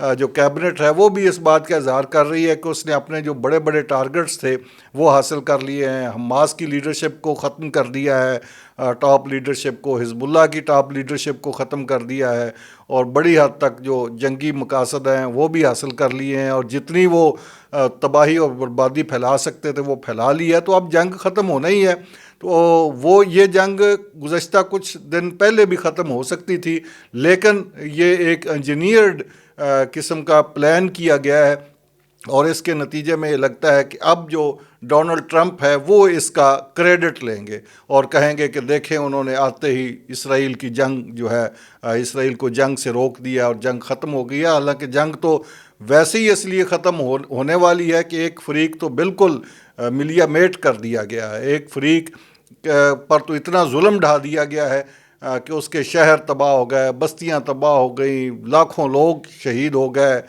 جو کیبنٹ ہے وہ بھی اس بات کا اظہار کر رہی ہے کہ اس نے اپنے جو بڑے بڑے ٹارگٹس تھے وہ حاصل کر لیے ہیں. حماس کی لیڈرشپ کو ختم کر دیا ہے, ٹاپ لیڈرشپ کو, حزب اللہ کی ٹاپ لیڈرشپ کو ختم کر دیا ہے, اور بڑی حد تک جو جنگی مقاصد ہیں وہ بھی حاصل کر لیے ہیں, اور جتنی وہ تباہی اور بربادی پھیلا سکتے تھے وہ پھیلا لی ہے. تو اب جنگ ختم ہونا ہی ہے. تو وہ یہ جنگ گزشتہ کچھ دن پہلے بھی ختم ہو سکتی تھی, لیکن یہ ایک انجینئرڈ قسم کا پلان کیا گیا ہے, اور اس کے نتیجے میں یہ لگتا ہے کہ اب جو ڈونلڈ ٹرمپ ہے وہ اس کا کریڈٹ لیں گے اور کہیں گے کہ دیکھیں انہوں نے آتے ہی اسرائیل کی جنگ جو ہے, اسرائیل کو جنگ سے روک دیا اور جنگ ختم ہو گئی ہے. حالانکہ جنگ تو ویسے ہی اس لیے ختم ہونے والی ہے کہ ایک فریق تو بالکل ملیا میٹ کر دیا گیا ہے, ایک فریق پر تو اتنا ظلم ڈھا دیا گیا ہے کہ اس کے شہر تباہ ہو گئے, بستیاں تباہ ہو گئیں, لاکھوں لوگ شہید ہو گئے,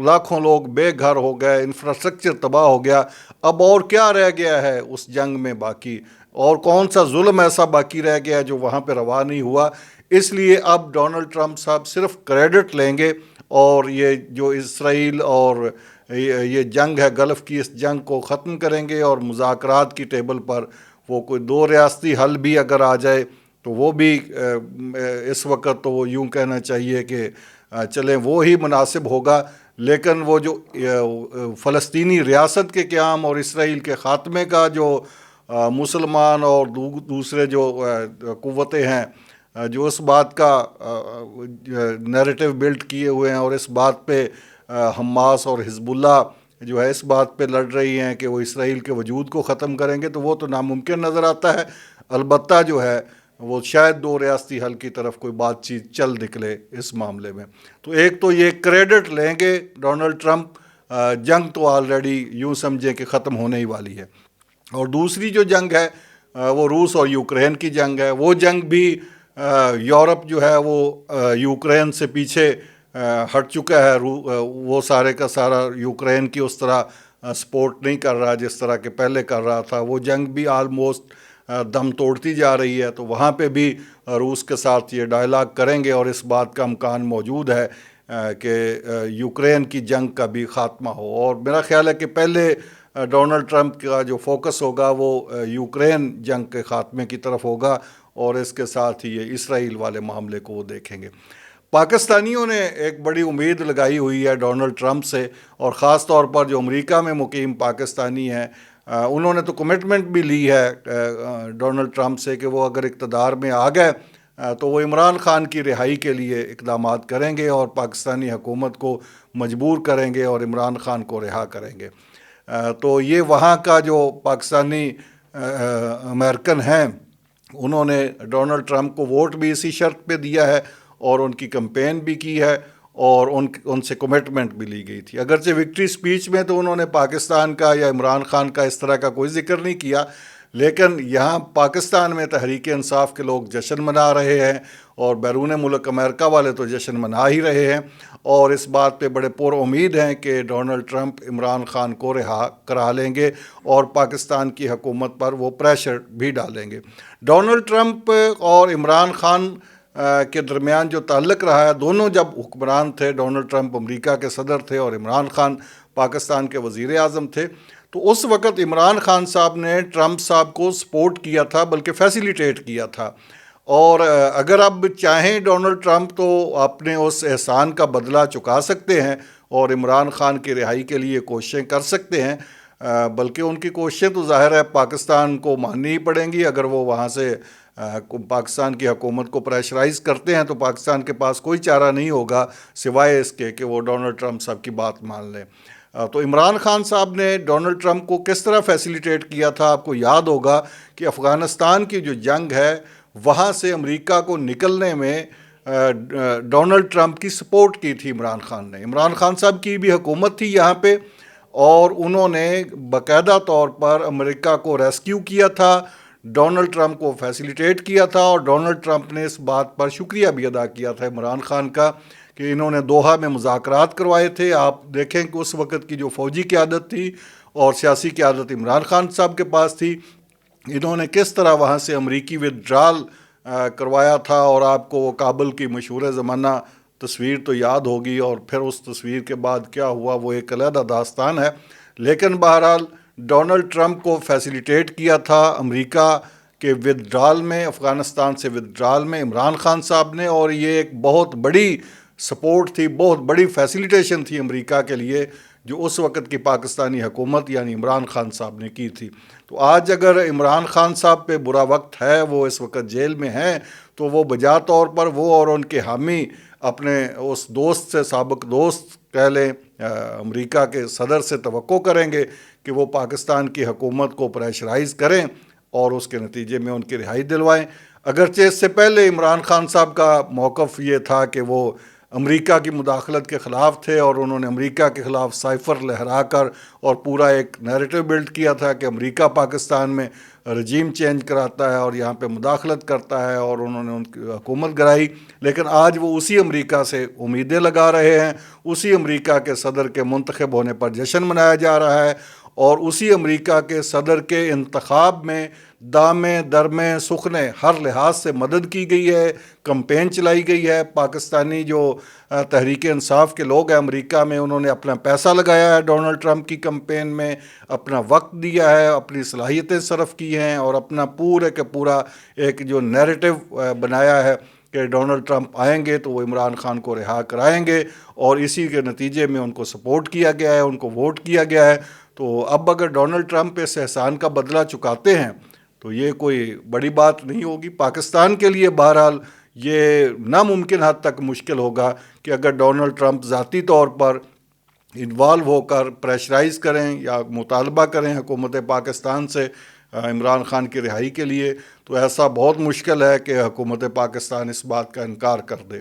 لاکھوں لوگ بے گھر ہو گئے, انفراسٹرکچر تباہ ہو گیا. اب اور کیا رہ گیا ہے اس جنگ میں باقی, اور کون سا ظلم ایسا باقی رہ گیا جو وہاں پہ روا نہیں ہوا. اس لیے اب ڈونلڈ ٹرمپ صاحب صرف کریڈٹ لیں گے, اور یہ جو اسرائیل اور یہ جنگ ہے گلف کی, اس جنگ کو ختم کریں گے, اور مذاکرات کی ٹیبل پر وہ کوئی 2 ریاستی حل بھی اگر آ جائے تو وہ بھی اس وقت تو وہ یوں کہنا چاہیے کہ چلیں وہ ہی مناسب ہوگا. لیکن وہ جو فلسطینی ریاست کے قیام اور اسرائیل کے خاتمے کا جو مسلمان اور دوسرے جو قوتیں ہیں جو اس بات کا نیریٹو بلڈ کیے ہوئے ہیں, اور اس بات پہ حماس اور حزب اللہ جو ہے اس بات پہ لڑ رہی ہیں کہ وہ اسرائیل کے وجود کو ختم کریں گے, تو وہ تو ناممکن نظر آتا ہے. البتہ جو ہے وہ شاید 2 ریاستی حل کی طرف کوئی بات چیت چل نکلے اس معاملے میں. تو ایک تو یہ کریڈٹ لیں گے ڈونلڈ ٹرمپ, جنگ تو آلریڈی یوں سمجھیں کہ ختم ہونے ہی والی ہے. اور دوسری جو جنگ ہے وہ روس اور یوکرین کی جنگ ہے. وہ جنگ بھی یورپ جو ہے وہ یوکرین سے پیچھے ہٹ چکا ہے, وہ سارے کا سارا یوکرین کی اس طرح سپورٹ نہیں کر رہا جس طرح کہ پہلے کر رہا تھا. وہ جنگ بھی آلموسٹ دم توڑتی جا رہی ہے. تو وہاں پہ بھی روس کے ساتھ یہ ڈائلاگ کریں گے, اور اس بات کا امکان موجود ہے کہ یوکرین کی جنگ کا بھی خاتمہ ہو. اور میرا خیال ہے کہ پہلے ڈونلڈ ٹرمپ کا جو فوکس ہوگا وہ یوکرین جنگ کے خاتمے کی طرف ہوگا, اور اس کے ساتھ ہی یہ اسرائیل والے معاملے کو وہ دیکھیں گے. پاکستانیوں نے ایک بڑی امید لگائی ہوئی ہے ڈونلڈ ٹرمپ سے, اور خاص طور پر جو امریکہ میں مقیم پاکستانی ہیں انہوں نے تو کمٹمنٹ بھی لی ہے ڈونلڈ ٹرمپ سے کہ وہ اگر اقتدار میں آ گئے تو وہ عمران خان کی رہائی کے لیے اقدامات کریں گے, اور پاکستانی حکومت کو مجبور کریں گے اور عمران خان کو رہا کریں گے. تو یہ وہاں کا جو پاکستانی امریکن ہیں انہوں نے ڈونلڈ ٹرمپ کو ووٹ بھی اسی شرط پہ دیا ہے, اور ان کی کمپین بھی کی ہے, اور ان سے کمٹمنٹ بھی لی گئی تھی. اگرچہ وکٹری سپیچ میں تو انہوں نے پاکستان کا یا عمران خان کا اس طرح کا کوئی ذکر نہیں کیا, لیکن یہاں پاکستان میں تحریک انصاف کے لوگ جشن منا رہے ہیں, اور بیرون ملک امریکہ والے تو جشن منا ہی رہے ہیں, اور اس بات پہ بڑے پر امید ہیں کہ ڈونلڈ ٹرمپ عمران خان کو رہا کرا لیں گے اور پاکستان کی حکومت پر وہ پریشر بھی ڈالیں گے. ڈونلڈ ٹرمپ اور عمران خان کے درمیان جو تعلق رہا ہے, دونوں جب حکمران تھے, ڈونلڈ ٹرمپ امریکہ کے صدر تھے اور عمران خان پاکستان کے وزیر اعظم تھے, تو اس وقت عمران خان صاحب نے ٹرمپ صاحب کو سپورٹ کیا تھا, بلکہ فیسیلیٹیٹ کیا تھا. اور اگر اب چاہیں ڈونلڈ ٹرمپ تو اپنے اس احسان کا بدلہ چکا سکتے ہیں اور عمران خان کی رہائی کے لیے کوششیں کر سکتے ہیں, بلکہ ان کی کوششیں تو ظاہر ہے پاکستان کو ماننی ہی پڑیں گی. اگر وہ وہاں سے پاکستان کی حکومت کو پریشرائز کرتے ہیں تو پاکستان کے پاس کوئی چارہ نہیں ہوگا سوائے اس کے کہ وہ ڈونلڈ ٹرمپ صاحب کی بات مان لیں. تو عمران خان صاحب نے ڈونلڈ ٹرمپ کو کس طرح فیسیلیٹیٹ کیا تھا, آپ کو یاد ہوگا کہ افغانستان کی جو جنگ ہے وہاں سے امریکہ کو نکلنے میں ڈونلڈ ٹرمپ کی سپورٹ کی تھی عمران خان نے. عمران خان صاحب کی بھی حکومت تھی یہاں پہ, اور انہوں نے باقاعدہ طور پر امریکہ کو ریسکیو کیا تھا, ڈونلڈ ٹرمپ کو فیسیلیٹیٹ کیا تھا, اور ڈونلڈ ٹرمپ نے اس بات پر شکریہ بھی ادا کیا تھا عمران خان کا کہ انہوں نے دوحہ میں مذاکرات کروائے تھے. آپ دیکھیں کہ اس وقت کی جو فوجی قیادت تھی اور سیاسی قیادت عمران خان صاحب کے پاس تھی, انہوں نے کس طرح وہاں سے امریکی ودڈرال کروایا تھا, اور آپ کو وہ کابل کی مشہور زمانہ تصویر تو یاد ہوگی، اور پھر اس تصویر کے بعد کیا ہوا وہ ایک علیحدہ داستان ہے۔ لیکن بہرحال ڈونلڈ ٹرمپ کو فیسیلیٹیٹ کیا تھا امریکہ کے ودڈرال میں، افغانستان سے ودڈرال میں عمران خان صاحب نے، اور یہ ایک بہت بڑی سپورٹ تھی، بہت بڑی فیسیلیٹیشن تھی امریکہ کے لیے جو اس وقت کی پاکستانی حکومت یعنی عمران خان صاحب نے کی تھی۔ تو آج اگر عمران خان صاحب پہ برا وقت ہے، وہ اس وقت جیل میں ہیں، تو وہ بجا طور پر وہ اور ان کے حامی اپنے اس دوست سے، سابق دوست کہہ لیں، امریکہ کے صدر سے توقع کریں گے کہ وہ پاکستان کی حکومت کو پریشرائز کریں اور اس کے نتیجے میں ان کی رہائی دلوائیں۔ اگرچہ اس سے پہلے عمران خان صاحب کا موقف یہ تھا کہ وہ امریکہ کی مداخلت کے خلاف تھے، اور انہوں نے امریکہ کے خلاف سائفر لہرا کر اور پورا ایک نیریٹو بلڈ کیا تھا کہ امریکہ پاکستان میں رجیم چینج کراتا ہے اور یہاں پہ مداخلت کرتا ہے، اور انہوں نے ان کی حکومت گرائی۔ لیکن آج وہ اسی امریکہ سے امیدیں لگا رہے ہیں، اسی امریکہ کے صدر کے منتخب ہونے پر جشن منایا جا رہا ہے، اور اسی امریکہ کے صدر کے انتخاب میں دامیں درمیں سخنے ہر لحاظ سے مدد کی گئی ہے، کمپین چلائی گئی ہے۔ پاکستانی جو تحریک انصاف کے لوگ ہیں امریکہ میں، انہوں نے اپنا پیسہ لگایا ہے ڈونلڈ ٹرمپ کی کمپین میں، اپنا وقت دیا ہے، اپنی صلاحیتیں صرف کی ہیں، اور اپنا پورے کے پورا ایک جو نیریٹو بنایا ہے کہ ڈونلڈ ٹرمپ آئیں گے تو وہ عمران خان کو رہا کرائیں گے، اور اسی کے نتیجے میں ان کو سپورٹ کیا گیا ہے، ان کو ووٹ کیا گیا ہے۔ تو اب اگر ڈونلڈ ٹرمپ اس احسان کا بدلہ چکاتے ہیں تو یہ کوئی بڑی بات نہیں ہوگی پاکستان کے لیے۔ بہرحال یہ ناممکن حد تک مشکل ہوگا کہ اگر ڈونلڈ ٹرمپ ذاتی طور پر انوالو ہو کر پریشرائز کریں یا مطالبہ کریں حکومت پاکستان سے عمران خان کی رہائی کے لیے، تو ایسا بہت مشکل ہے کہ حکومت پاکستان اس بات کا انکار کر دے،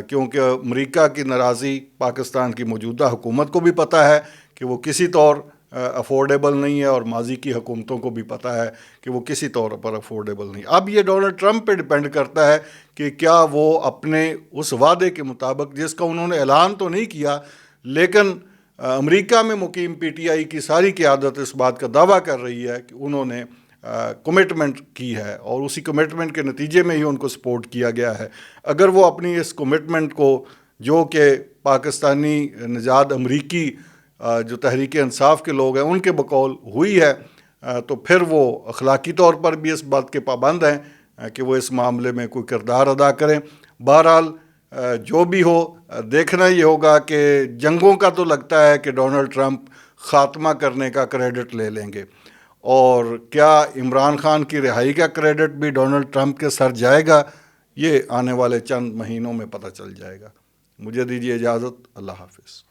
کیونکہ امریکہ کی ناراضی پاکستان کی موجودہ حکومت کو بھی پتہ ہے کہ وہ کسی طور افورڈیبل نہیں ہے، اور ماضی کی حکومتوں کو بھی پتہ ہے کہ وہ کسی طور پر افورڈیبل نہیں۔ اب یہ ڈونلڈ ٹرمپ پہ ڈیپینڈ کرتا ہے کہ کیا وہ اپنے اس وعدے کے مطابق، جس کا انہوں نے اعلان تو نہیں کیا، لیکن امریکہ میں مقیم پی ٹی آئی کی ساری قیادت اس بات کا دعویٰ کر رہی ہے کہ انہوں نے کمٹمنٹ کی ہے، اور اسی کمٹمنٹ کے نتیجے میں ہی ان کو سپورٹ کیا گیا ہے۔ اگر وہ اپنی اس کمٹمنٹ کو، جو کہ پاکستانی نژاد امریکی جو تحریک انصاف کے لوگ ہیں ان کے بقول ہوئی ہے، تو پھر وہ اخلاقی طور پر بھی اس بات کے پابند ہیں کہ وہ اس معاملے میں کوئی کردار ادا کریں۔ بہرحال جو بھی ہو، دیکھنا یہ ہوگا کہ جنگوں کا تو لگتا ہے کہ ڈونلڈ ٹرمپ خاتمہ کرنے کا کریڈٹ لے لیں گے، اور کیا عمران خان کی رہائی کا کریڈٹ بھی ڈونلڈ ٹرمپ کے سر جائے گا، یہ آنے والے چند مہینوں میں پتہ چل جائے گا۔ مجھے دیجیے اجازت، اللہ حافظ۔